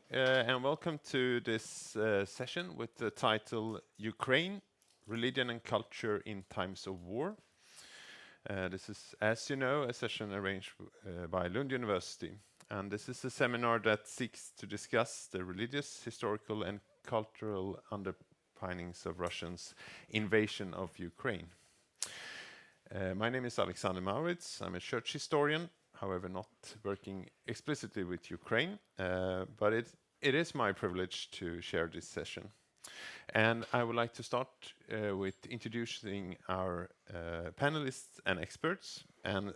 and welcome to this session with the title Ukraine, Religion and Culture in Times of War. This is, as you know, a session arranged by Lund University, and this is a seminar that seeks to discuss the religious, historical, and cultural underpinnings of Russia's invasion of Ukraine. My name is Alexander Maurits. I'm a church historian, however not working explicitly with Ukraine, but it is my privilege to share this session. And I would like to start with introducing our panelists and experts. And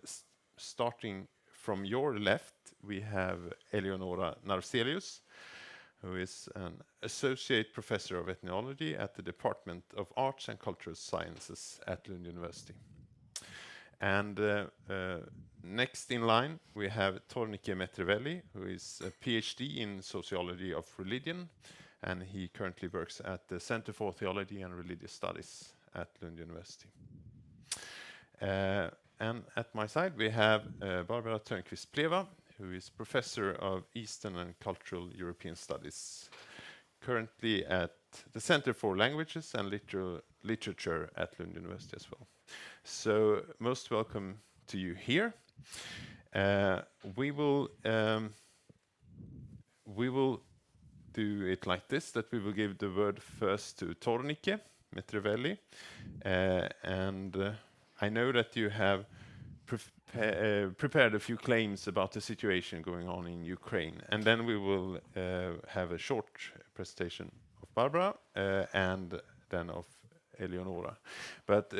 starting from your left, we have Eleonora Narvselius, who is an associate professor of ethnology at the Department of Arts and Cultural Sciences at Lund University. And next in line, we have Tornike Metreveli, who is a PhD in sociology of religion, and he currently works at the Center for Theology and Religious Studies at Lund University. And at my side, we have Barbara Törnquist-Plewa, who is professor of Eastern and Cultural European Studies, currently at the Center for Languages and Literature at Lund University as well. So most welcome to you here. We will do it like this, that we will give the word first to Tornike Metreveli. And I know that you have prepared a few claims about the situation going on in Ukraine. And then we will have a short presentation of Barbara and then of Eleonora. But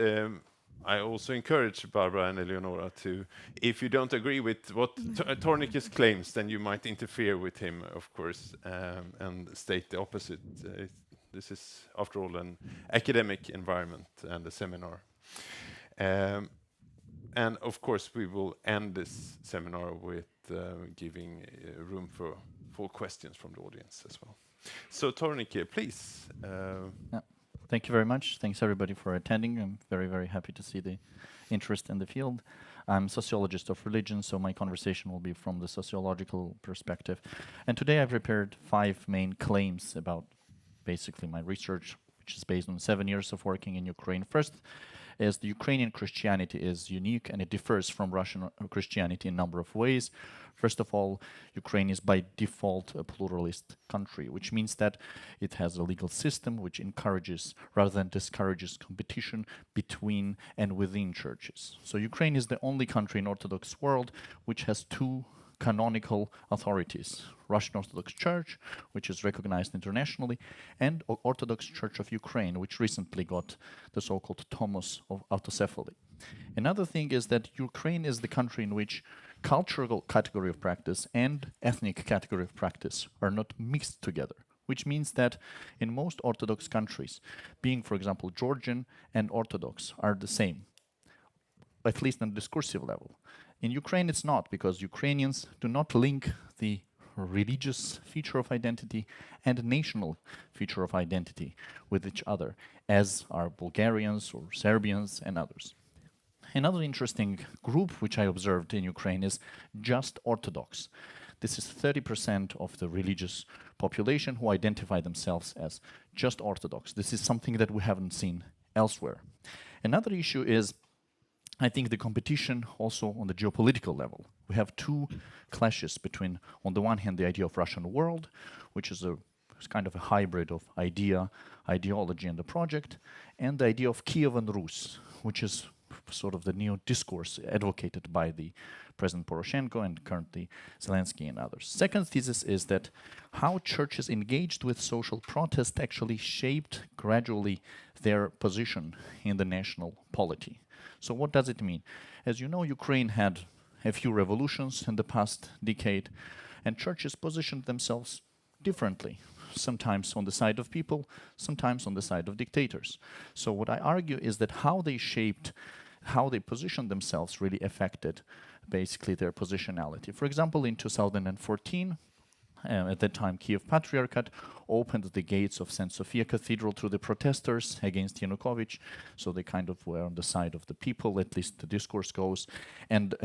I also encourage Barbara and Eleonora to, if you don't agree with what Tornike's claims, then you might interfere with him, of course, and state the opposite. This is, after all, an academic environment and a seminar. And of course, we will end this seminar with giving room for questions from the audience as well. So Tornike, please. Yeah. Thank you very much. Thanks everybody for attending. I'm very, very happy to see the interest in the field. I'm a sociologist of religion, so my conversation will be from the sociological perspective. And today I've prepared 5 main claims about basically my research, which is based on 7 years of working in Ukraine. First is the Ukrainian Christianity is unique and it differs from Russian Christianity in a number of ways. First of all, Ukraine is by default a pluralist country, which means that it has a legal system which encourages rather than discourages competition between and within churches. So Ukraine is the only country in Orthodox world which has 2 canonical authorities: Russian Orthodox Church, which is recognized internationally, and Orthodox Church of Ukraine, which recently got the so-called Tomos of autocephaly. Another thing is that Ukraine is the country in which cultural category of practice and ethnic category of practice are not mixed together, which means that in most Orthodox countries, being, for example, Georgian and Orthodox are the same, at least on a discursive level. In Ukraine, it's not, because Ukrainians do not link the religious feature of identity and national feature of identity with each other, as are Bulgarians or Serbians and others. Another interesting group which I observed in Ukraine is just Orthodox. This is 30% of the religious population who identify themselves as just Orthodox. This is something that we haven't seen elsewhere. Another issue is, I think, the competition also on the geopolitical level. We have 2 clashes between, on the one hand, the idea of Russian world, which is it's kind of a hybrid of ideology and the project, and the idea of Kiev and Rus, which is sort of the new discourse advocated by the President Poroshenko and currently Zelensky and others. Second thesis is that how churches engaged with social protest actually shaped gradually their position in the national polity. So what does it mean? As you know, Ukraine had a few revolutions in the past decade, and churches positioned themselves differently, sometimes on the side of people, sometimes on the side of dictators. So what I argue is that how they positioned themselves really affected basically their positionality. For example, in 2014, at that time, Kiev Patriarchate opened the gates of St. Sophia Cathedral to the protesters against Yanukovych, so they kind of were on the side of the people, at least the discourse goes. And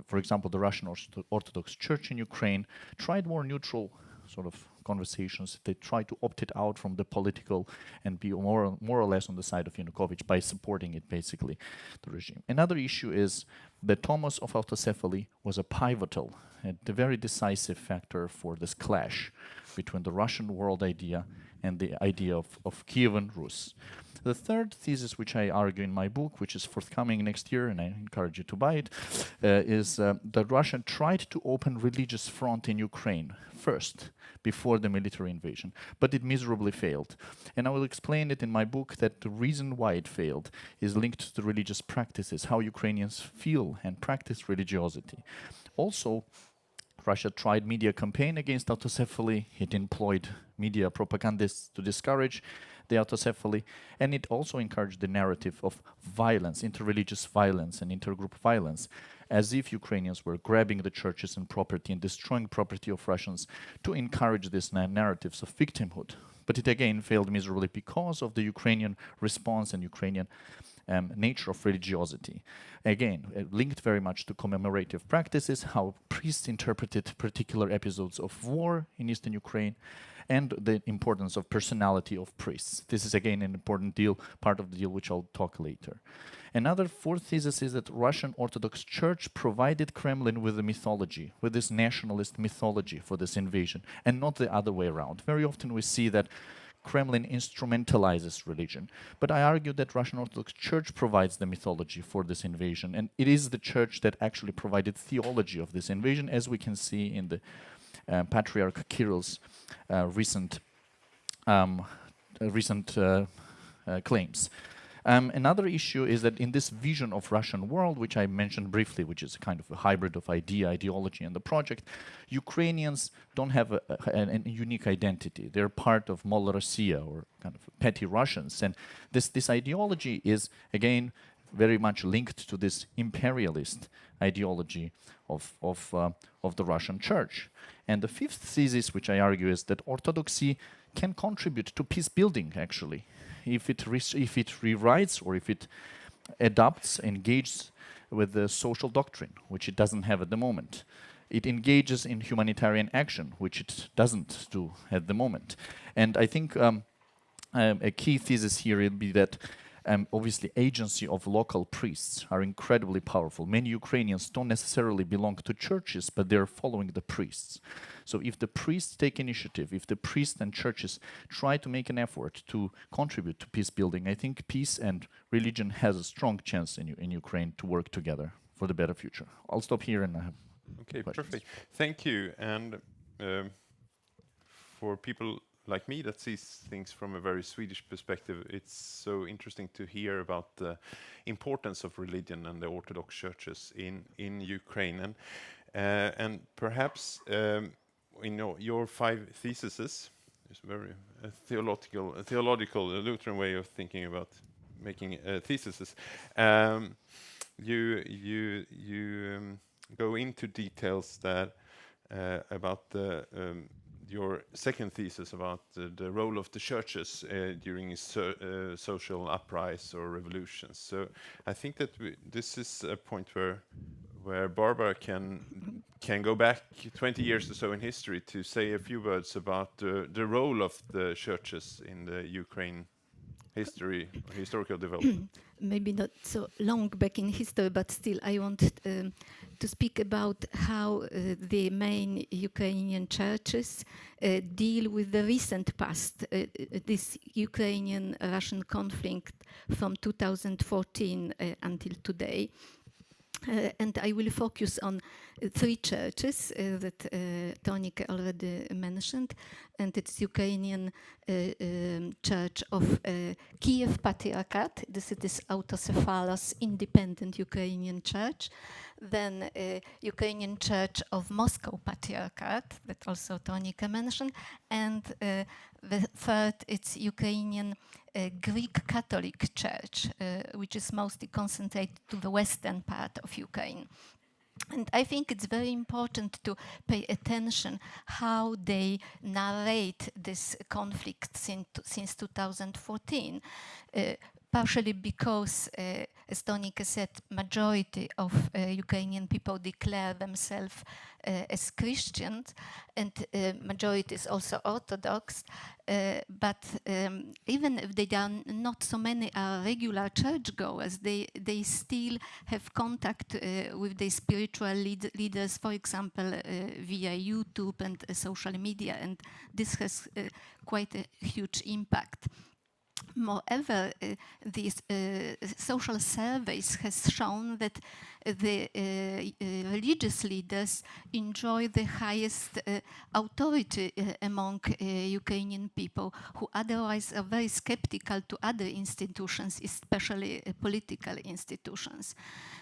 for example, the Russian Orthodox Church in Ukraine tried more neutral sort of conversations. They try to opt it out from the political and be more or less on the side of Yanukovych by supporting it, basically, the regime. Another issue is that Thomas of autocephaly was a pivotal and a very decisive factor for this clash between the Russian world idea and the idea of Kievan Rus. The third thesis, which I argue in my book, which is forthcoming next year, and I encourage you to buy it, is that Russia tried to open religious front in Ukraine first, before the military invasion, but it miserably failed. And I will explain it in my book that the reason why it failed is linked to religious practices, how Ukrainians feel and practice religiosity. Also, Russia tried media campaign against autocephaly. It employed media propagandists to discourage the autocephaly, and it also encouraged the narrative of violence, interreligious violence and intergroup violence, as if Ukrainians were grabbing the churches and property and destroying property of Russians to encourage these narratives of victimhood. But it again failed miserably because of the Ukrainian response and Ukrainian nature of religiosity. Again, linked very much to commemorative practices, how priests interpreted particular episodes of war in eastern Ukraine, and the importance of personality of priests. This is again an important part of the deal, which I'll talk later. Another fourth thesis is that Russian Orthodox Church provided Kremlin with a mythology, with this nationalist mythology for this invasion, and not the other way around. Very often we see that Kremlin instrumentalizes religion, but I argue that Russian Orthodox Church provides the mythology for this invasion, and it is the church that actually provided theology of this invasion, as we can see in the Patriarch Kirill's recent claims. Another issue is that in this vision of Russian world, which I mentioned briefly, which is a kind of a hybrid of ideology, and the project, Ukrainians don't have a unique identity. They're part of Malorossiya, or kind of petty Russians. And this ideology is, again, very much linked to this imperialist ideology of the Russian church. And the fifth thesis, which I argue, is that Orthodoxy can contribute to peace building, actually, if it rewrites or if it adapts, engages with the social doctrine, which it doesn't have at the moment. It engages in humanitarian action, which it doesn't do at the moment. And I think a key thesis here will be that obviously agency of local priests are incredibly powerful. Many Ukrainians don't necessarily belong to churches, but they're following the priests. So if the priests take initiative, if the priests and churches try to make an effort to contribute to peace building, I think peace and religion has a strong chance in Ukraine to work together for the better future. I'll stop here and I have questions. Perfect. Thank you. And for people like me that sees things from a very Swedish perspective, it's so interesting to hear about the importance of religion and the Orthodox churches in Ukraine. And perhaps your 5 theses is very theological Lutheran way of thinking about making theses. You go into details that about your second thesis about the role of the churches during social uprise or revolutions. So I think that this is a point where Barbara can go back 20 years or so in history to say a few words about the role of the churches in the Ukraine historical development. Maybe not so long back in history, but still I want to speak about how the main Ukrainian churches deal with the recent past, this Ukrainian-Russian conflict from 2014 until today. And I will focus on 3 churches that Tornike already mentioned, and it's Ukrainian Church of Kiev Patriarchate. This is autocephalous independent Ukrainian church. Then Ukrainian Church of Moscow Patriarchate, that also Tornike mentioned, and the third, it's Ukrainian Greek Catholic Church, which is mostly concentrated to the western part of Ukraine. And I think it's very important to pay attention how they narrate this conflict since 2014. partially because, as Tornike said, majority of Ukrainian people declare themselves as Christians, and majority is also Orthodox. But even if they are not so many are regular churchgoers, they still have contact with the spiritual leaders, for example, via YouTube and social media, and this has quite a huge impact. Moreover, these social surveys has shown that the religious leaders enjoy the highest authority among Ukrainian people, who otherwise are very skeptical to other institutions, especially political institutions.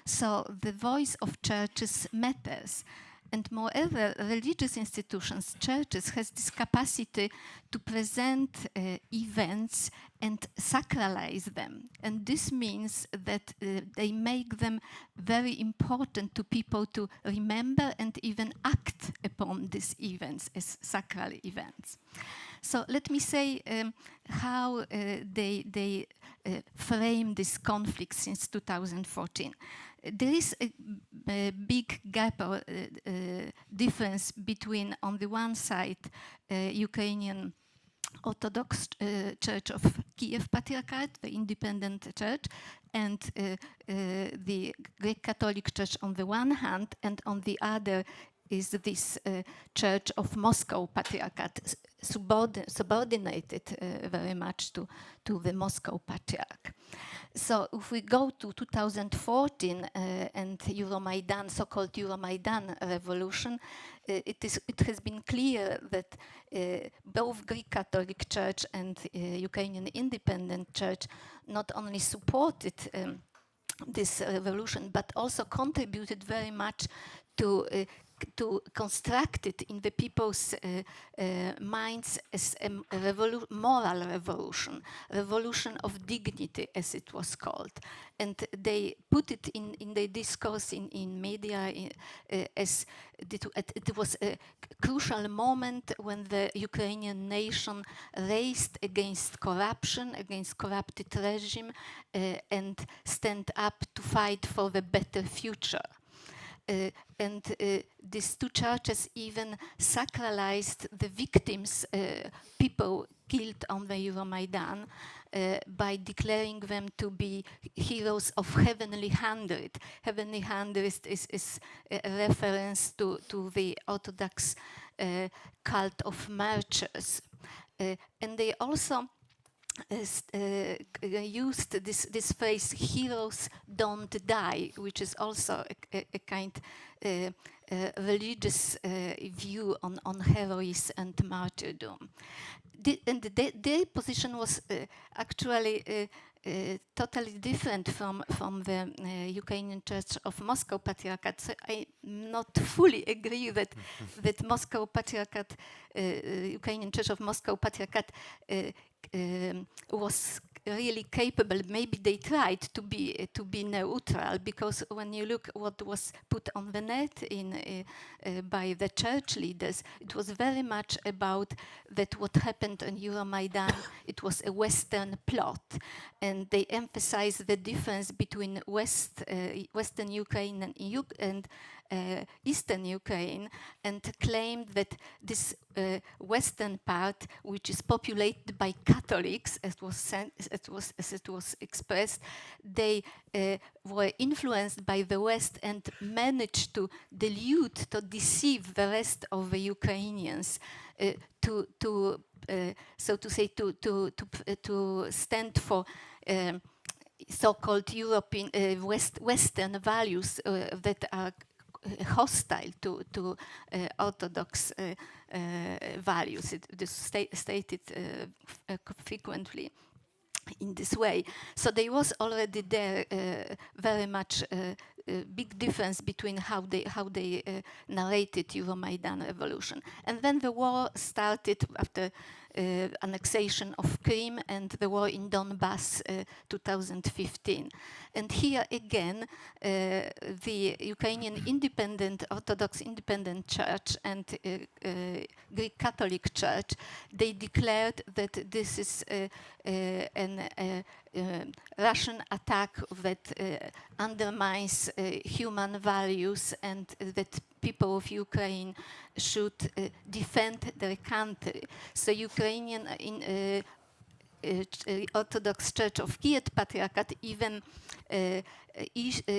So the voice of churches matters. And moreover, religious institutions, churches, has this capacity to present events and sacralize them. And this means that they make them very important to people to remember and even act upon these events as sacral events. So let me say how they frame this conflict since 2014. There is a big gap or difference between, on the one side, Ukrainian Orthodox Church of Kiev Patriarchate, the independent church, and the Greek Catholic Church on the one hand, and on the other is this Church of Moscow Patriarchate, subordinated very much to the Moscow Patriarch. So if we go to 2014 and Euromaidan, so-called Euromaidan revolution, it has been clear that both Greek Catholic Church and Ukrainian Independent Church not only supported this revolution, but also contributed very much to construct it in the people's minds as a moral revolution, revolution of dignity, as it was called. And they put it in the discourse in media as it was a crucial moment when the Ukrainian nation raised against corruption, against corrupted regime, and stand up to fight for the better future. And these two churches even sacralized the victims, people killed on the Euromaidan, by declaring them to be heroes of Heavenly Hundred. Heavenly Hundred is a reference to the Orthodox cult of martyrs. And they also used this phrase, heroes don't die, which is also a kind religious view on heroism and martyrdom. Their position was actually totally different from the Ukrainian Church of Moscow Patriarchate. So I not fully agree that Moscow Patriarchate, Ukrainian Church of Moscow Patriarchate, was really capable. Maybe they tried to be neutral, because when you look what was put on the net by the church leaders, it was very much about that what happened on Euromaidan, it was a Western plot, and they emphasized the difference between Western Ukraine and Eastern Ukraine, and claimed that this Western part, which is populated by Catholics, as it was expressed, they were influenced by the West and managed to delude, to deceive the rest of the Ukrainians, so to say, to stand for so-called European Western values that are hostile to Orthodox values. It is stated frequently in this way. So there was already there very much big difference between how they narrated Euromaidan revolution. And then the war started after annexation of Crimea and the war in Donbass 2015. And here again, the Ukrainian Orthodox Independent Church and Greek Catholic Church, they declared that this is Russian attack that undermines human values, and that people of Ukraine should defend their country. So Ukrainian Orthodox Church of Kiev Patriarchate even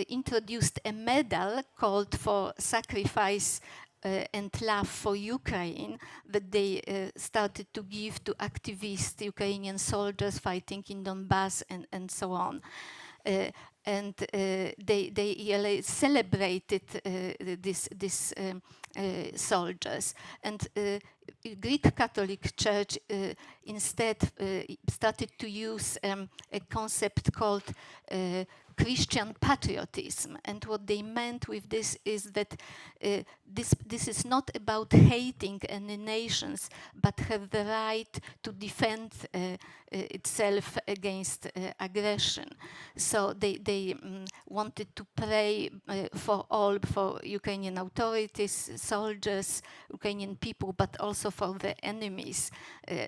introduced a medal called for sacrifice and love for Ukraine that they started to give to activist Ukrainian soldiers fighting in Donbass and so on. And they celebrated these soldiers. And Greek Catholic Church instead started to use a concept called Christian patriotism. And what they meant with this is that this is not about hating any nations, but have the right to defend itself against aggression. So they wanted to pray for Ukrainian authorities, soldiers, Ukrainian people, but also for the enemies,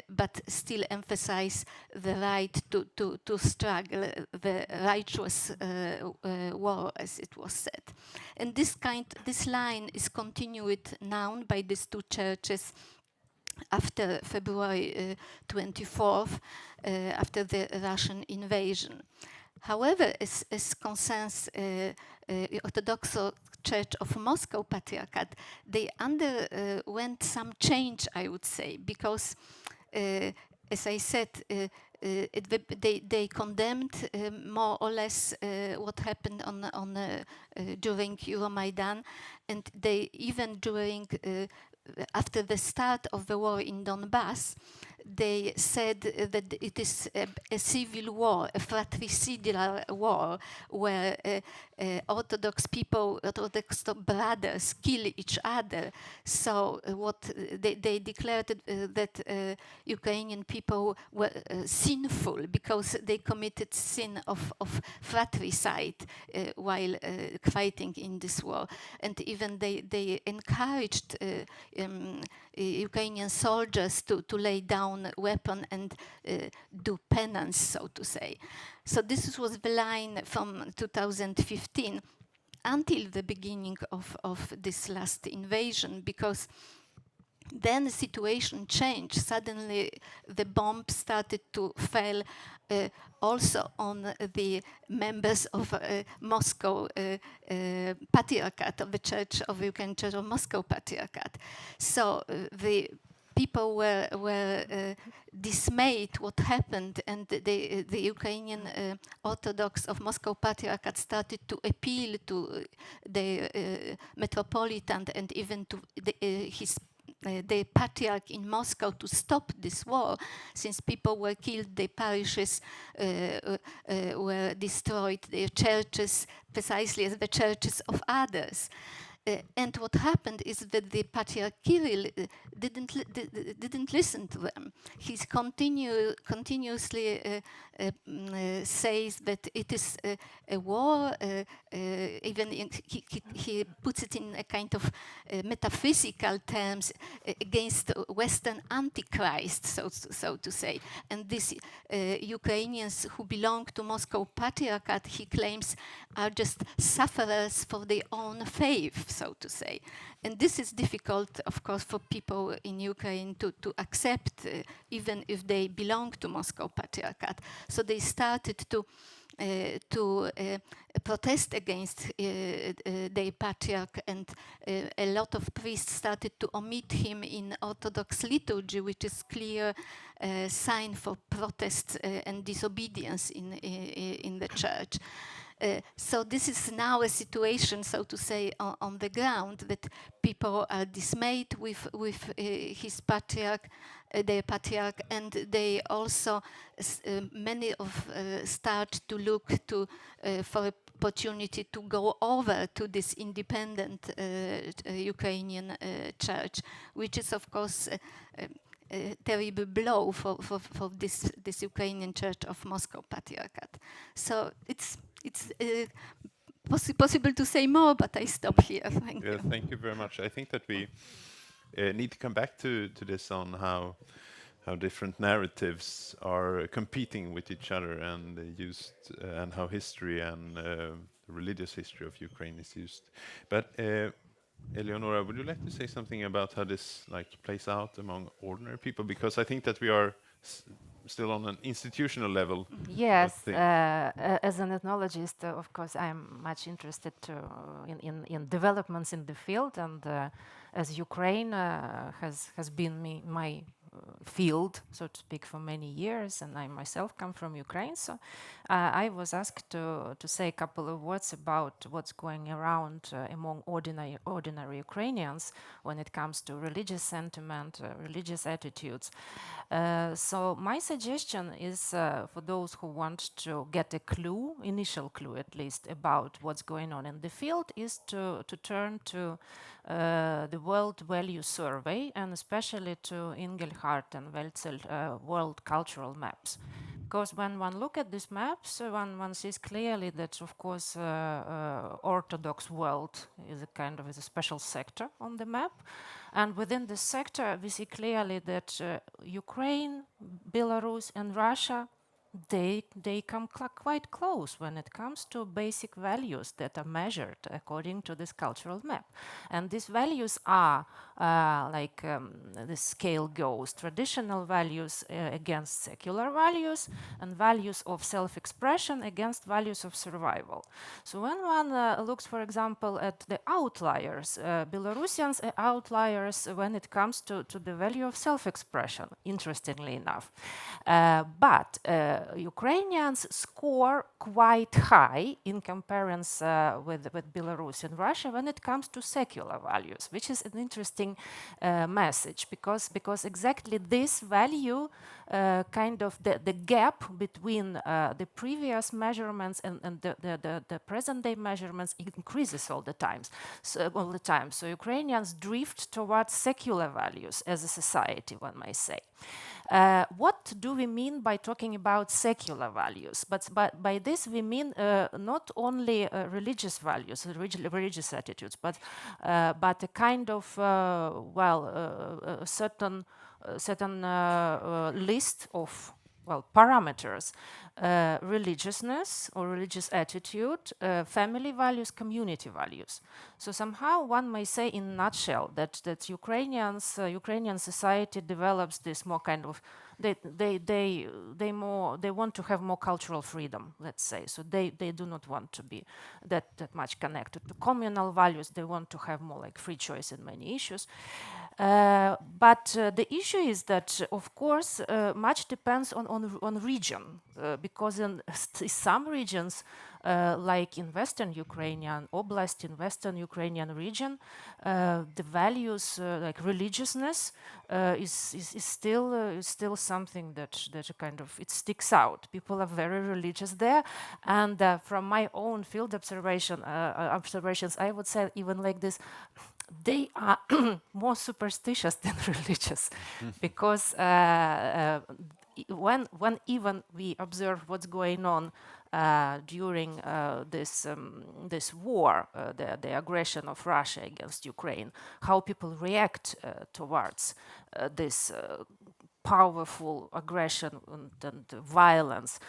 but still emphasize the right to struggle, the righteous war, as it was said. And this line is continued now by these two churches after February 24th, after the Russian invasion. However, as concerns Orthodox Church of Moscow Patriarchate, they underwent some change, I would say, because, as I said, they condemned more or less what happened during Euromaidan, and they even during after the start of the war in Donbass, they said that it is a civil war, a fratricidal war, where Orthodox people, Orthodox brothers kill each other. So what they declared that Ukrainian people were sinful because they committed sin of fratricide while fighting in this war. And even they encouraged Ukrainian soldiers to lay down weapon and do penance, so to say. So this was the line from 2015 until the beginning of this last invasion, because then the situation changed. Suddenly the bomb started to fall also on the members of Moscow Patriarchate, of the Church of Ukrainian Church of Moscow Patriarchate. So the people were dismayed what happened, and the Ukrainian Orthodox of Moscow Patriarchate started to appeal to the Metropolitan and even to the Patriarch in Moscow to stop this war, since people were killed, their parishes were destroyed, their churches, precisely as the churches of others. And what happened is that the Patriarch Kirill didn't listen to them. He continuously says that it is a war. Even he puts it in a kind of metaphysical terms against Western Antichrist, so to say. And these Ukrainians who belong to Moscow Patriarchate, he claims, are just sufferers for their own faith, so to say. And this is difficult, of course, for people in Ukraine to accept, even if they belong to Moscow Patriarchate. So they started to protest against their patriarch, and a lot of priests started to omit him in Orthodox liturgy, which is clear sign for protest and disobedience in the church. So this is now a situation, so to say, on the ground, that people are dismayed with his patriarch, their patriarch, and they also many of start to look for opportunity to go over to this independent Ukrainian church, which is of course a terrible blow for this Ukrainian Church of Moscow Patriarchate. So it's possible to say more, but I stop here. Thank you. Thank you very much. I think that we need to come back to this on how how different narratives are competing with each other and used, and how history and religious history of Ukraine is used. But Eleonora, would you like to say something about how this plays out among ordinary people? Because I think that we are still on an institutional level. Yes, as an ethnologist, of course, I'm much interested in developments in the field, and as Ukraine has been my field, so to speak, for many years, and I myself come from Ukraine, so I was asked to say a couple of words about what's going around among ordinary Ukrainians when it comes to religious sentiment, religious attitudes. So my suggestion is for those who want to get a clue, initial clue at least, about what's going on in the field, is to turn to the World Value Survey, and especially to Engelhardt and Welzel World Cultural Maps. Because when one look at these maps, one sees clearly that, of course, Orthodox world is a special sector on the map. And within this sector, we see clearly that Ukraine, Belarus, and Russia, they come quite close when it comes to basic values that are measured according to this cultural map. And these values are the scale goes traditional values against secular values, and values of self-expression against values of survival. So when one looks, for example, at the outliers, Belarusians are outliers when it comes to the value of self-expression, interestingly enough. But Ukrainians score quite high in comparison with Belarus and Russia when it comes to secular values, which is an interesting message, because exactly this value, the gap between the previous measurements and the present day measurements increases all the time. So Ukrainians drift towards secular values as a society, one might say. What do we mean by talking about secular values? But by this we mean not only religious values, religious attitudes, but a kind of a certain list of parameters: religiousness or religious attitude, family values, community values. So somehow one may say, in a nutshell, that Ukrainian society develops this more kind of they want to have more cultural freedom, let's say. So they do not want to be that much connected to communal values. They want to have more like free choice in many issues. But the issue is that, of course, much depends on region, because in some regions, like in Western Ukrainian Oblast, in Western Ukrainian region, the values like religiousness is still something that it sticks out. People are very religious there, and from my own field observations, I would say even like this, they are more superstitious than religious, because when even we observe what's going on during this war, the aggression of Russia against Ukraine, how people react towards this powerful aggression and violence,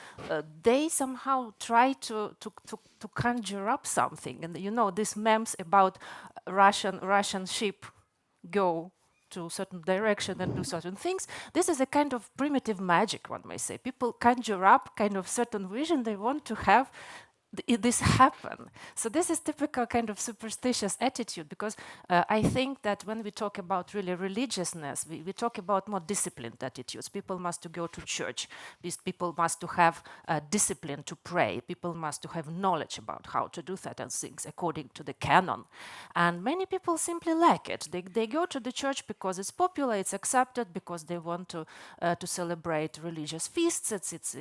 they somehow try to conjure up something. And these memes about Russian ship go to a certain direction and do certain things. This is a kind of primitive magic, one may say. People conjure up kind of certain vision they want to have this happen. So this is typical kind of superstitious attitude, because I think that when we talk about really religiousness, we talk about more disciplined attitudes. People must to go to church. These people must to have discipline to pray. People must to have knowledge about how to do certain things according to the canon. And many people simply lack it. They go to the church because it's popular, it's accepted, because they want to celebrate religious feasts. It's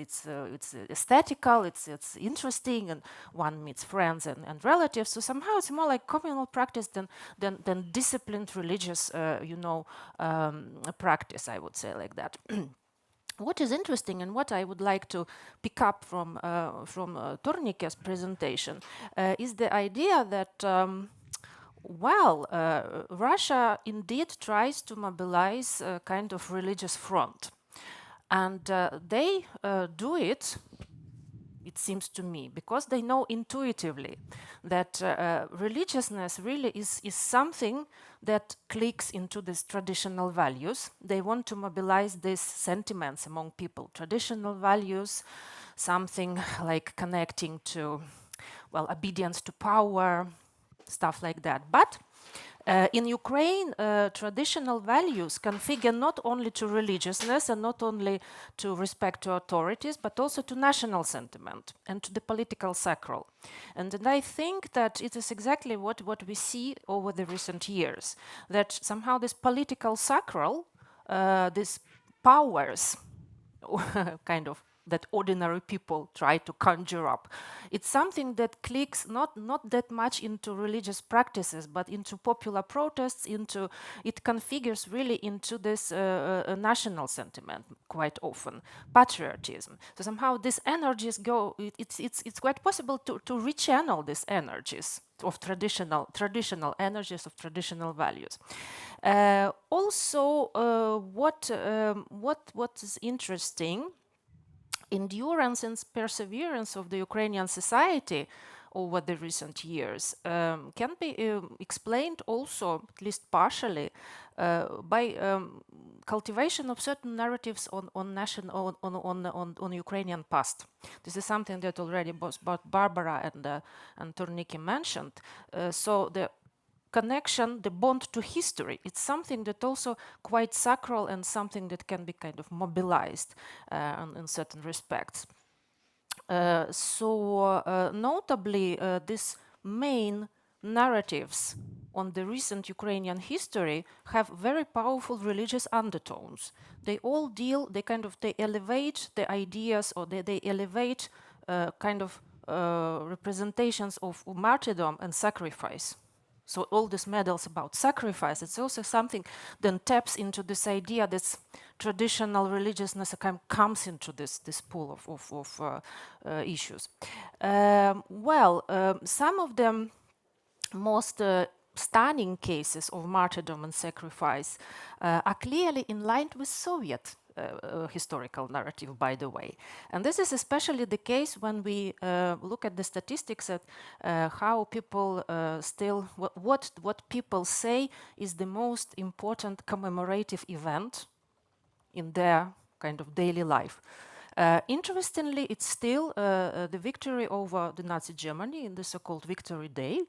aesthetical, it's interesting, and one meets friends and relatives. So somehow it's more like communal practice than disciplined religious, practice, I would say, like that. What is interesting, and what I would like to pick up from Tornike's presentation, is the idea that Russia indeed tries to mobilize a kind of religious front. And they do it, it seems to me, because they know intuitively that religiousness really is something that clicks into these traditional values. They want to mobilize these sentiments among people. Traditional values, something like connecting to, well, obedience to power, stuff like that. But in Ukraine, traditional values configure not only to religiousness and not only to respect to authorities, but also to national sentiment and to the political sacral. And I think that it is exactly what we see over the recent years, that somehow this political sacral, these powers, kind of that ordinary people try to conjure up. It's something that clicks not that much into religious practices, but into popular protests, it configures really into this national sentiment quite often, patriotism. So somehow these energies go, it's quite possible to rechannel these energies of traditional energies of traditional values. Also, what is interesting, endurance and perseverance of the Ukrainian society over the recent years can be explained also, at least partially, by cultivation of certain narratives on Ukrainian past. This is something that already both Barbara and Tornike mentioned. So the connection, the bond to history, it's something that also quite sacral and something that can be kind of mobilized in certain respects. Notably, these main narratives on the recent Ukrainian history have very powerful religious undertones. They all deal, they elevate the ideas, or they elevate representations of martyrdom and sacrifice. So all these medals about sacrifice, it's also something that taps into this idea, this traditional religiousness comes into this pool of issues. Some of the most stunning cases of martyrdom and sacrifice are clearly in line with Soviet historical narrative, by the way. And this is especially the case when we look at the statistics at how people what people say is the most important commemorative event in their kind of daily life. Interestingly, it's still the victory over the Nazi Germany in the so-called Victory Day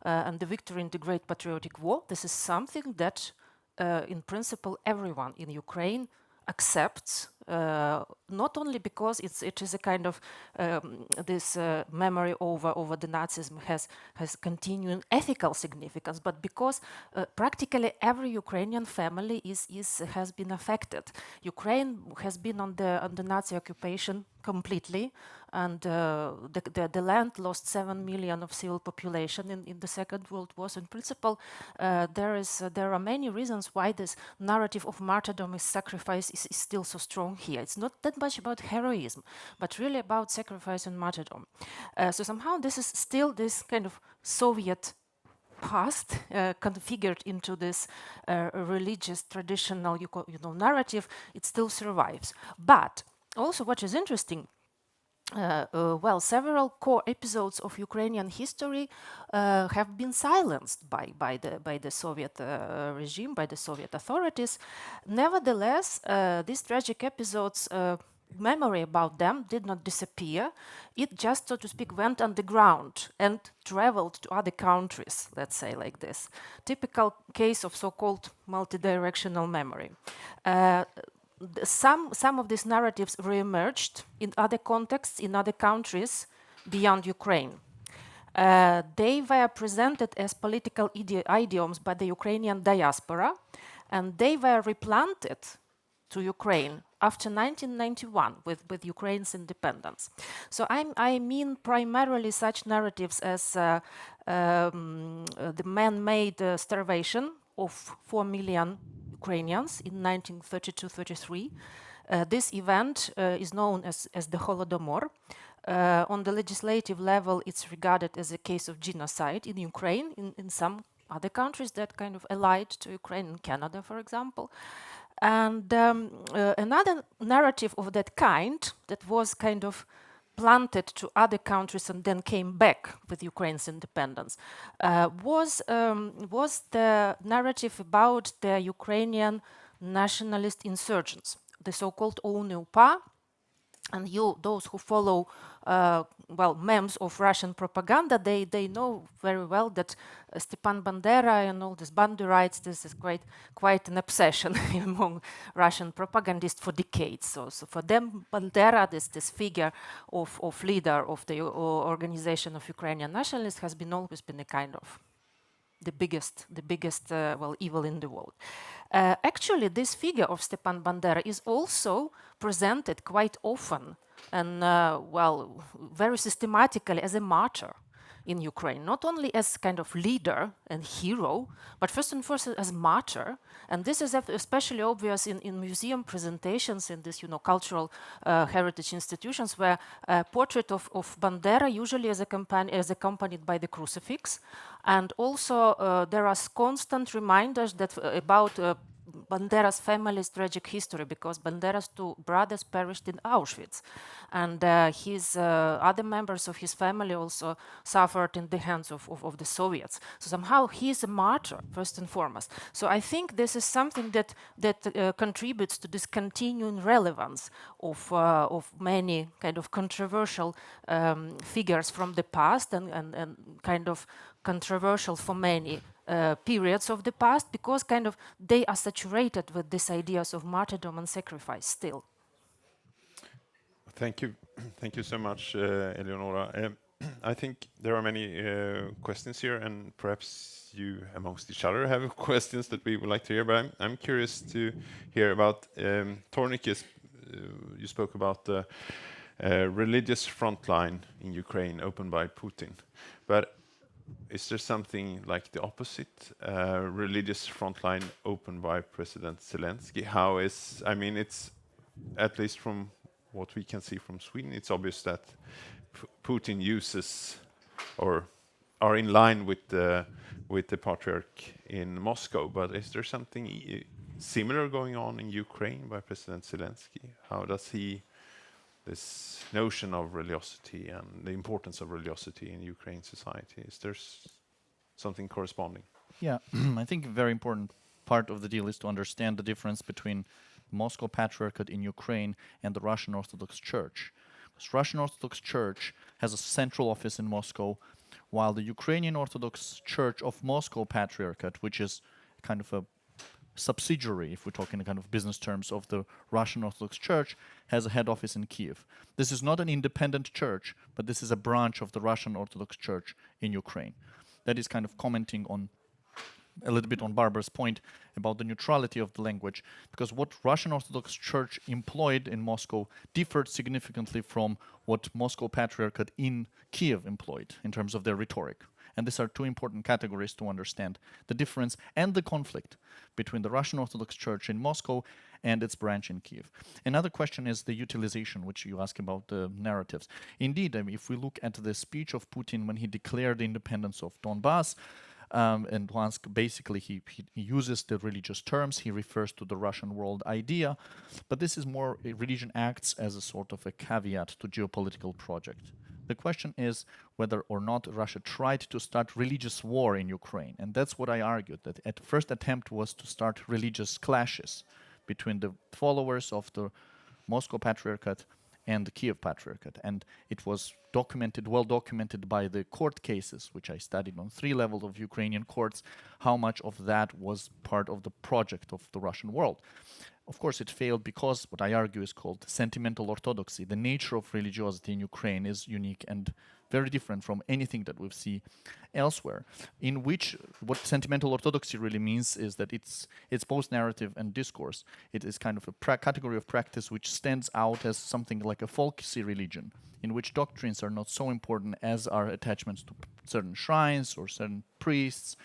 and the victory in the Great Patriotic War. This is something that, in principle, everyone in Ukraine accepts, not only because it is a kind of this memory over the Nazism has continuing ethical significance, but because practically every Ukrainian family has been affected. Ukraine has been on the Nazi occupation completely, and the land lost 7 million of civil population in the Second World War. So in principle, there are many reasons why this narrative of martyrdom and sacrifice is still so strong here. It's not that much about heroism, but really about sacrifice and martyrdom. So somehow this is still this kind of Soviet past configured into this religious traditional narrative. It still survives. But also what is interesting, several core episodes of Ukrainian history have been silenced by the Soviet regime, by the Soviet authorities. Nevertheless, these tragic episodes, memory about them did not disappear. It just, so to speak, went underground and traveled to other countries, let's say like this. Typical case of so-called multidirectional memory. Some of these narratives re-emerged in other contexts, in other countries beyond Ukraine. They were presented as political idioms by the Ukrainian diaspora, and they were replanted to Ukraine after 1991 with Ukraine's independence. So I mean primarily such narratives as the man-made starvation of 4 million Ukrainians in 1932-33. This event is known as the Holodomor. On the legislative level, it's regarded as a case of genocide in Ukraine, in some other countries that kind of allied to Ukraine, in Canada, for example. And another narrative of that kind that was kind of planted to other countries and then came back with Ukraine's independence was the narrative about the Ukrainian nationalist insurgents, the so-called ONU-PA. And those who follow, memes of Russian propaganda, they know very well that Stepan Bandera and all these Banderites, this is quite an obsession among Russian propagandists for decades. So for them, Bandera, this figure of leader of the organization of Ukrainian nationalists, has always been a kind of the biggest evil in the world. Actually, this figure of Stepan Bandera is also presented quite often and very systematically as a martyr in Ukraine, not only as kind of leader and hero, but first and foremost as martyr. And this is especially obvious in museum presentations in these, cultural heritage institutions, where a portrait of Bandera usually is accompanied by the crucifix. And also there are constant reminders that about Bandera's family's tragic history, because Bandera's two brothers perished in Auschwitz, and his other members of his family also suffered in the hands of the Soviets. So somehow he's a martyr first and foremost. So I think this is something that contributes to this continuing relevance of many kind of controversial figures from the past and kind of controversial for many periods of the past, because kind of they are saturated with these ideas of martyrdom and sacrifice still. Thank you. Thank you so much, Eleonora. I think there are many questions here, and perhaps you amongst each other have questions that we would like to hear, but I'm curious to hear about Tornike. You spoke about the religious front line in Ukraine opened by Putin, but is there something like the opposite, religious frontline opened by President Zelensky? It's at least from what we can see from Sweden, it's obvious that Putin uses or are in line with the patriarch in Moscow. But is there something similar going on in Ukraine by President Zelensky? How does he this notion of religiosity and the importance of religiosity in Ukraine society? Is there something corresponding? Yeah, I think a very important part of the deal is to understand the difference between Moscow Patriarchate in Ukraine and the Russian Orthodox Church. Because Russian Orthodox Church has a central office in Moscow, while the Ukrainian Orthodox Church of Moscow Patriarchate, which is kind of a subsidiary, if we're talking in kind of business terms, of the Russian Orthodox Church, has a head office in Kiev. This is not an independent church, but this is a branch of the Russian Orthodox Church in Ukraine. That is kind of commenting on a little bit on Barbara's point about the neutrality of the language, because what Russian Orthodox Church employed in Moscow differed significantly from what Moscow Patriarchate in Kiev employed in terms of their rhetoric. And these are two important categories to understand the difference and the conflict between the Russian Orthodox Church in Moscow and its branch in Kiev. Another question is the utilization, which you ask about the narratives. Indeed, if we look at the speech of Putin when he declared the independence of Donbass, and Luhansk, basically he uses the religious terms, he refers to the Russian world idea, but this is more, religion acts as a sort of a caveat to geopolitical project. The question is whether or not Russia tried to start religious war in Ukraine, and that's what I argued, that at first attempt was to start religious clashes between the followers of the Moscow Patriarchate and the Kiev Patriarchate. And it was documented, well documented by the court cases, which I studied on 3 levels of Ukrainian courts, how much of that was part of the project of the Russian world. Of course, it failed because what I argue is called sentimental orthodoxy. The nature of religiosity in Ukraine is unique and very different from anything that we see elsewhere, in which what sentimental orthodoxy really means is that it's both narrative and discourse. It is kind of a category of practice which stands out as something like a folksy religion, in which doctrines are not so important as are attachments to certain shrines or certain priests,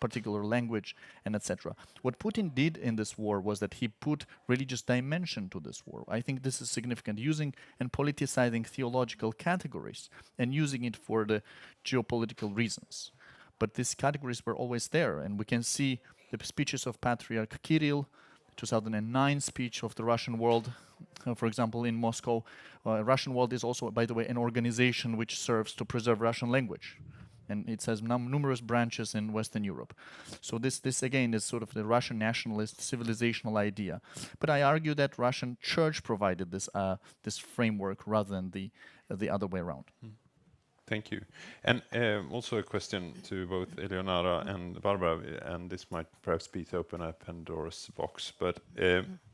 particular language, and etc. What Putin did in this war was that he put religious dimension to this war. I think this is significant, using and politicizing theological categories and using it for the geopolitical reasons. But these categories were always there, and we can see the speeches of Patriarch Kirill, 2009 speech of the Russian World, for example, in Moscow. Russian World is also, by the way, an organization which serves to preserve Russian language. And it has numerous branches in Western Europe. So this again is sort of the Russian nationalist civilizational idea. But I argue that Russian church provided this framework rather than the other way around. Thank you. And also a question to both Eleonora and Barbara, and this might perhaps be to open up Pandora's box, but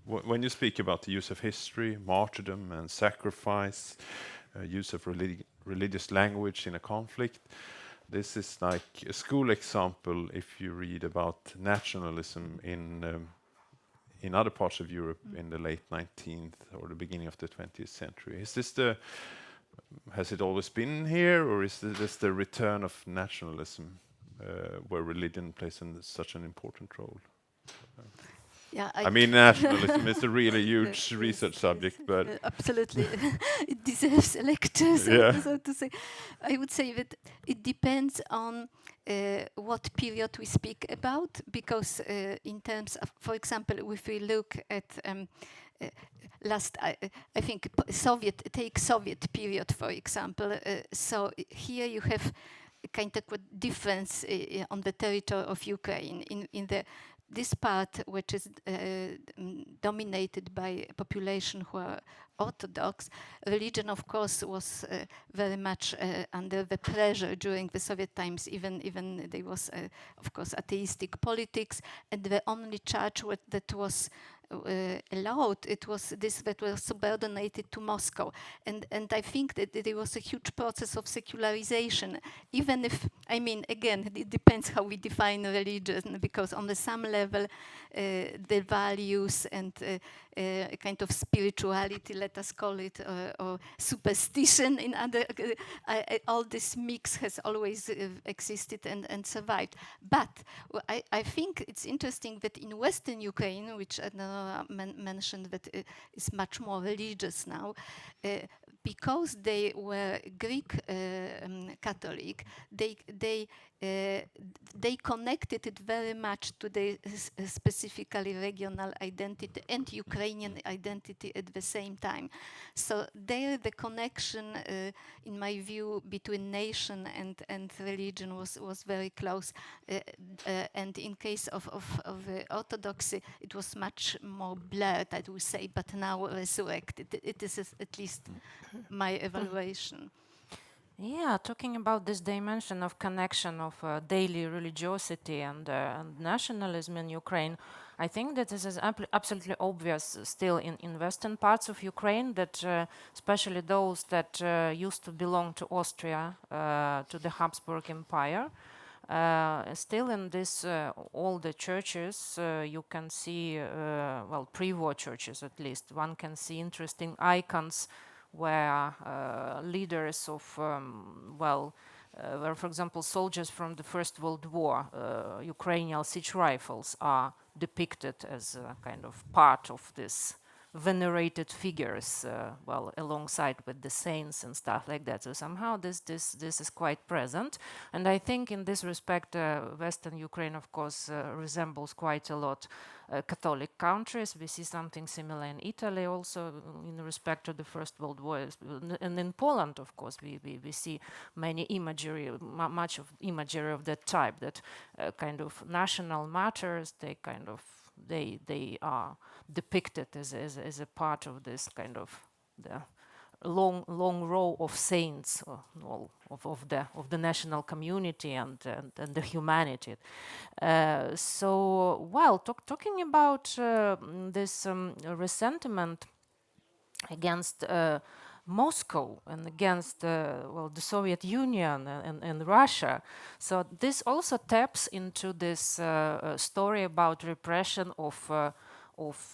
when you speak about the use of history, martyrdom and sacrifice, use of religious language in a conflict, this is like a school example if you read about nationalism in other parts of Europe in the late 19th or the beginning of the 20th century. Is this has it always been here, or is this the return of nationalism where religion plays such an important role? Yeah, I mean, nationalism is a really huge research subject, but absolutely, it deserves a lecture, so to say. I would say that it depends on what period we speak about, because in terms of, for example, if we look at I think Soviet period, for example. So here you have a kind of a difference on the territory of Ukraine in this part, which is dominated by a population who are Orthodox. Religion, of course, was very much under the pressure during the Soviet times. Even there was, of course, atheistic politics, and the only church that was allowed, it was this that was subordinated to Moscow, and I think that there was a huge process of secularization, even if, I mean, again, it depends how we define religion, because on the some level the values and a kind of spirituality, let us call it, or superstition in other, all this mix has always existed and survived. But I think it's interesting that in Western Ukraine, which mentioned that is much more religious now, because they were Greek Catholic, they connected it very much to the specifically regional identity and Ukrainian identity at the same time. So there the connection, in my view, between nation and religion was very close. And in case of Orthodoxy, it was much more blurred, I would say, but now resurrected. It is at least my evaluation. Yeah, talking about this dimension of connection of daily religiosity and nationalism in Ukraine, I think that this is absolutely obvious still in western parts of Ukraine, that especially those that used to belong to Austria, to the Habsburg Empire, still in this all the churches you can see, well, pre-war churches at least, one can see interesting icons where leaders of, where, for example, soldiers from the First World War, Ukrainian siege rifles are depicted as a kind of part of this venerated figures, well, alongside with the saints and stuff like that. So somehow this is quite present, and I think in this respect, Western Ukraine, of course, resembles quite a lot Catholic countries. We see something similar in Italy, also in respect to the First World War, and in Poland, of course, we see many imagery, much of imagery of that type. That kind of national martyrs, they kind of they are depicted as a part of this kind of the long row of saints of the national community and the humanity. So, well, talking about this resentment against Moscow and against well, the Soviet Union and Russia. So this also taps into this story about repression of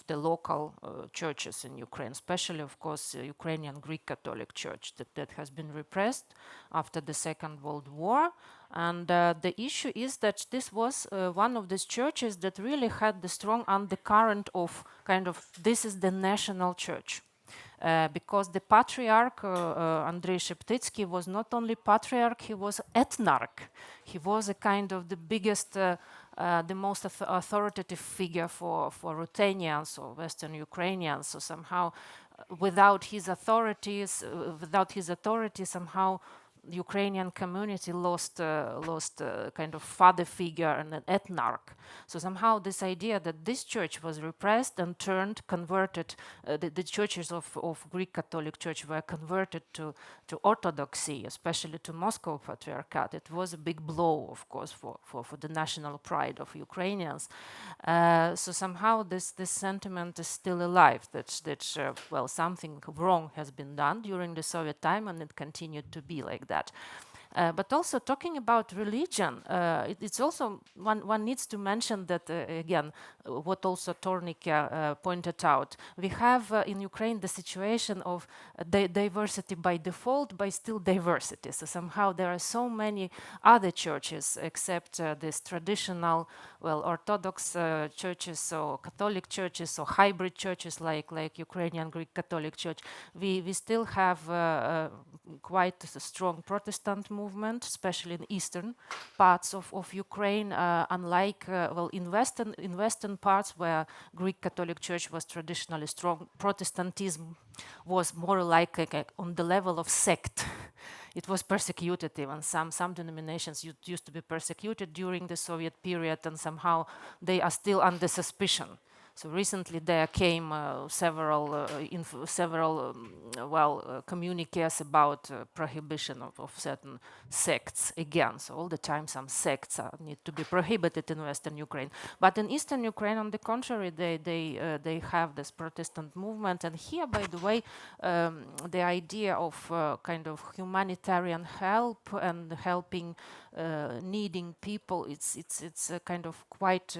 the local churches in Ukraine, especially, of course, Ukrainian Greek Catholic Church that has been repressed after the Second World War. And the issue is that this was one of these churches that really had the strong undercurrent of kind of, this is the national church. Because the patriarch, Andrei Sheptytsky, was not only patriarch, he was ethnarch. He was a kind of the biggest the most authoritative figure for Ruthenians or Western Ukrainians. So somehow, without his authority, somehow the Ukrainian community lost kind of father figure and an ethnarch. So somehow this idea that this church was repressed and converted, the churches of Greek Catholic Church were converted to Orthodoxy, especially to Moscow Patriarchate. It was a big blow, of course, for the national pride of Ukrainians. So somehow this sentiment is still alive, that well, something wrong has been done during the Soviet time, and it continued to be like that. But also talking about religion, it's also one needs to mention that again, what also Tornike pointed out. We have in Ukraine the situation of diversity by default, but still diversity. So somehow there are so many other churches except these traditional, well, Orthodox churches or Catholic churches or hybrid churches like Ukrainian Greek Catholic Church. We still have quite a strong Protestant movement, especially in eastern parts of Ukraine, unlike well, in western parts where Greek Catholic Church was traditionally strong. Protestantism was more like on the level of sect. It was persecuted even. Some denominations used to be persecuted during the Soviet period, and somehow they are still under suspicion. So recently there came several communiques about prohibition of certain sects again. So all the time some sects need to be prohibited in Western Ukraine. But in Eastern Ukraine, on the contrary, they have this Protestant movement. And here, by the way, the idea of kind of humanitarian help and helping needing people, it's a kind of quite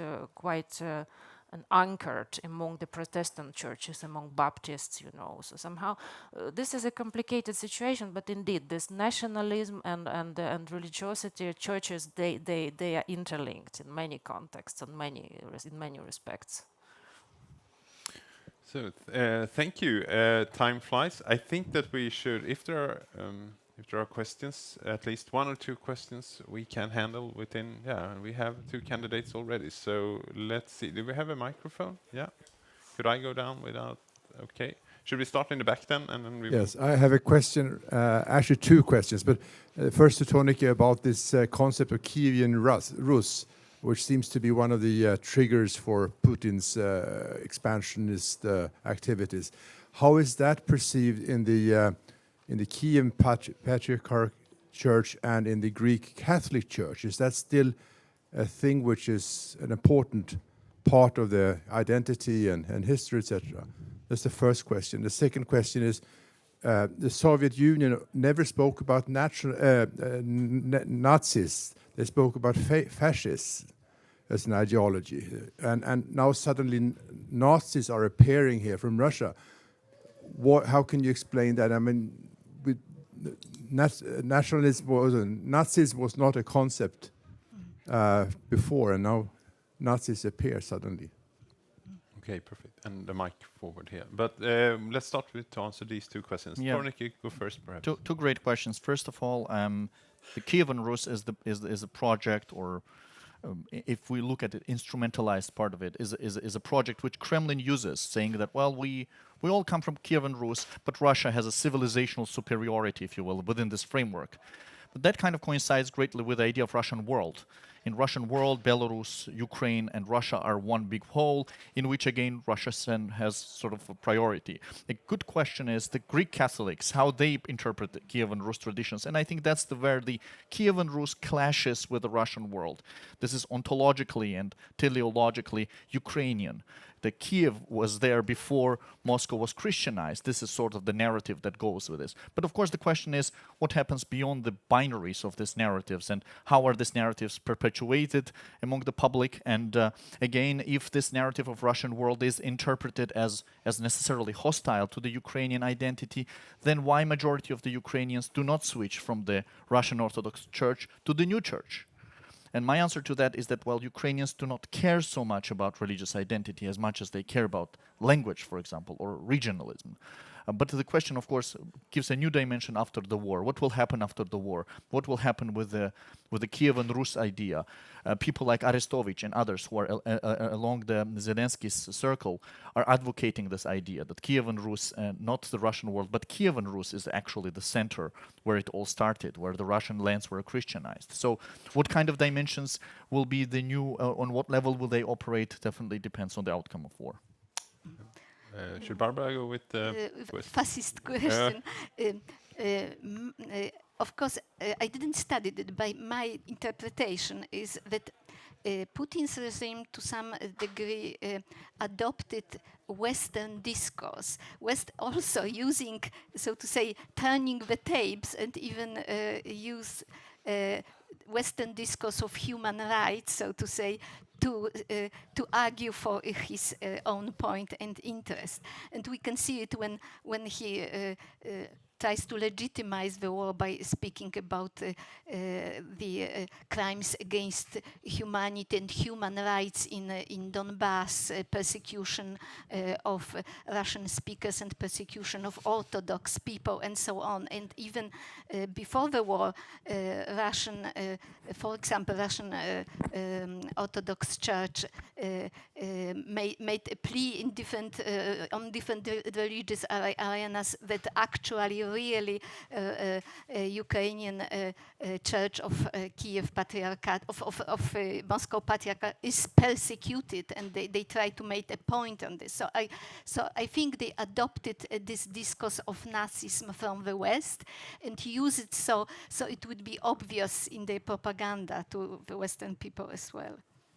and anchored among the Protestant churches, among Baptists, you know. So somehow this is a complicated situation, but indeed this nationalism and religiosity churches, they are interlinked in many contexts and in many respects. So thank you. Time flies. I think that we should, if there are questions, at least one or two questions we can handle within. Yeah, and we have two candidates already. So let's see. Do we have a microphone? Yeah. Could I go down without? Okay. Should we start in the back then, and then we? Yes, I have a question. Actually, two questions. But first to Tornike about this concept of Kievan Rus, which seems to be one of the triggers for Putin's expansionist activities. How is that perceived in the Kievan Patriarchal Church and in the Greek Catholic Church? Is that still a thing which is an important part of the identity and history, etc.? That's the first question. The second question is, the Soviet Union never spoke about Nazis. They spoke about fascists as an ideology. And now suddenly Nazis are appearing here from Russia. How can you explain that? I mean, Nazis was not a concept before, and now Nazis appear suddenly. Okay, perfect. And the mic forward here. But let's start with to answer these two questions. Yeah. Tornike, go first, perhaps. Two great questions. First of all, the Kievan Rus is a project, or if we look at the instrumentalized part of it, is a project which Kremlin uses, saying that, well, we all come from Kievan Rus, but Russia has a civilizational superiority, if you will, within this framework. But that kind of coincides greatly with the idea of Russian world. In Russian world, Belarus, Ukraine, and Russia are one big whole, in which, again, Russia has sort of a priority. A good question is the Greek Catholics, how they interpret the Kievan Rus traditions. And I think that's where the Kievan Rus clashes with the Russian world. This is ontologically and teleologically Ukrainian. The Kiev was there before Moscow was Christianized. This is sort of the narrative that goes with this. But of course the question is, what happens beyond the binaries of these narratives, and how are these narratives perpetuated among the public? And again, if this narrative of Russian world is interpreted as necessarily hostile to the Ukrainian identity, then why majority of the Ukrainians do not switch from the Russian Orthodox Church to the new church? And my answer to that is that, well, Ukrainians do not care so much about religious identity as much as they care about language, for example, or regionalism. But the question, of course, gives a new dimension after the war. What will happen after the war? What will happen with the Kievan Rus idea? People like Arestovich and others who are along the Zelensky's circle are advocating this idea that Kievan Rus, not the Russian world, but Kievan Rus is actually the center where it all started, where the Russian lands were Christianized. So what kind of dimensions will be the new, on what level will they operate, definitely depends on the outcome of war. Should Barbara go with the fascist question? Of course, I didn't study it, but my interpretation is that Putin's regime, to some degree, adopted Western discourse. West also using, so to say, turning the tapes and even use Western discourse of human rights, so to say, to argue for his own point and interest. And we can see it when he tries to legitimize the war by speaking about the crimes against humanity and human rights in Donbass, persecution of Russian speakers and persecution of Orthodox people and so on. And even before the war, for example, Russian Orthodox Church made a plea in on different religious arenas that actually really Ukrainian Church of Kiev Patriarchate, of Moscow Patriarchate is persecuted, and they try to make a point on this. So I think they adopted this discourse of Nazism from the West and use it so it would be obvious in their propaganda to the Western people as well.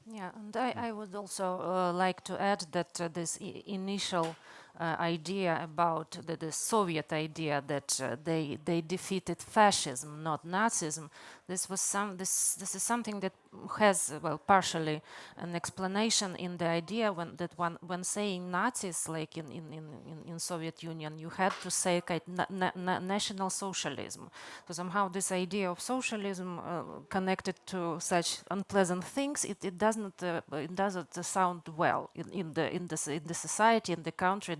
Yeah, and I would also like to add that this initial idea about the Soviet idea that they defeated fascism, not Nazism. This is something that has, well, partially an explanation in the idea when saying Nazis, like in Soviet Union, you had to say national socialism. So somehow this idea of socialism connected to such unpleasant things, it doesn't sound well in the society, in the country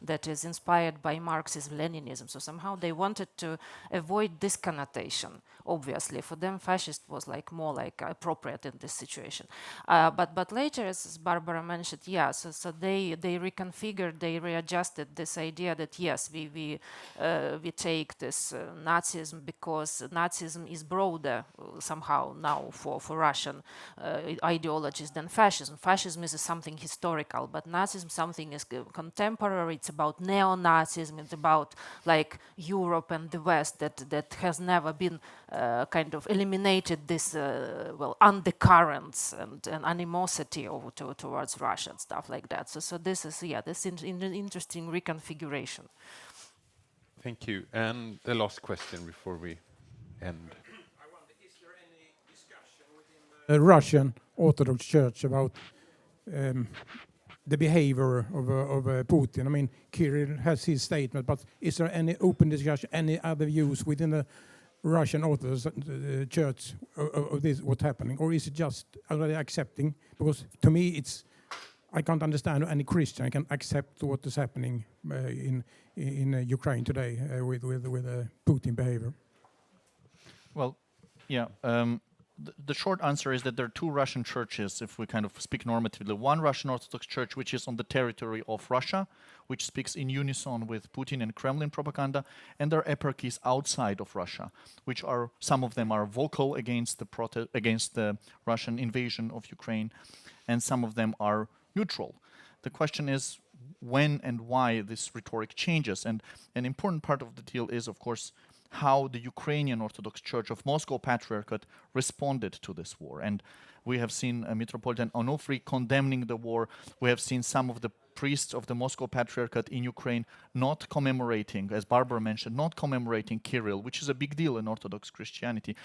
that is inspired by Marxism-Leninism. So somehow they wanted to avoid this connotation. Obviously, for them, fascist was more appropriate in this situation. But later, as Barbara mentioned, yeah, so they reconfigured, they readjusted this idea that yes, we take this Nazism because Nazism is broader somehow now for Russian ideologies than fascism. Fascism is something historical, but Nazism something is contemporary. It's about neo-Nazism. It's about Europe and the West that has never been kind of eliminated this undercurrents and animosity towards Russia and stuff like that. So this is an interesting reconfiguration. Thank you. And the last question before we end. I wonder, is there any discussion within the Russian Orthodox Church about the behavior of Putin? I mean, Kirill has his statement, but is there any open discussion, any other views within the Russian Orthodox Church of this, what's happening? Or is it just already accepting? Because to me, I can't understand any Christian can accept what is happening in Ukraine today with Putin behavior. Well, yeah. The short answer is that there are two Russian churches, if we kind of speak normatively. One Russian Orthodox Church, which is on the territory of Russia, which speaks in unison with Putin and Kremlin propaganda, and there are eparchies outside of Russia, which are, some of them are vocal against the Russian invasion of Ukraine, and some of them are neutral. The question is when and why this rhetoric changes, and an important part of the deal is, of course, how the Ukrainian Orthodox Church of Moscow Patriarchate responded to this war. And we have seen Metropolitan Onufry condemning the war. We have seen some of the priests of the Moscow Patriarchate in Ukraine not commemorating, as Barbara mentioned, not commemorating Kirill, which is a big deal in Orthodox Christianity.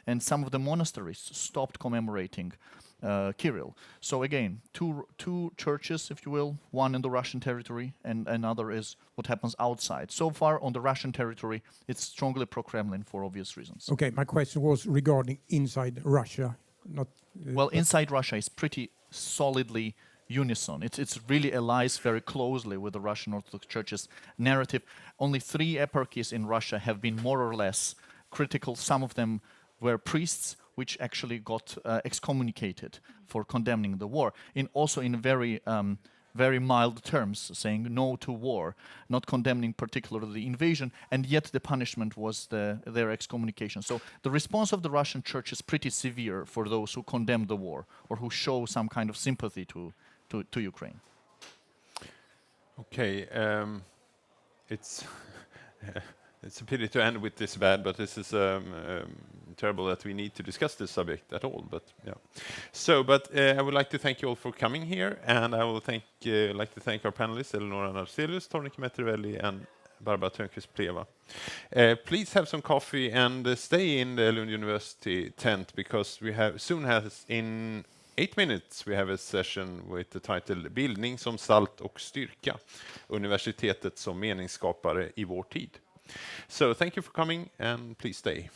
And some of the monasteries stopped commemorating Kirill. So again, two churches, if you will, one in the Russian territory and another is what happens outside. So far on the Russian territory, it's strongly pro-Kremlin for obvious reasons. Okay, my question was regarding inside Russia, not... well, inside Russia is pretty solidly unison. It's really allies very closely with the Russian Orthodox Church's narrative. Only 3 eparchies in Russia have been more or less critical. Some of them were priests, which actually got excommunicated for condemning the war. Also in very mild terms, saying no to war, not condemning particularly the invasion, and yet the punishment was their excommunication. So the response of the Russian Church is pretty severe for those who condemn the war or who show some kind of sympathy to Ukraine. Okay, it's it's a pity to end with this bad, but this is terrible that we need to discuss this subject at all. But yeah, so I would like to thank you all for coming here, and I will like to thank our panelists, Eleonora Narvselius, Tornike, Metreveli, and Barbara Törnquist-Plewa. Please have some coffee and stay in the Lund University tent, because we in 8 minutes we have a session with the title Bildning som salt och styrka, universitetet som meningsskapare i vår tid. So thank you for coming, and please stay.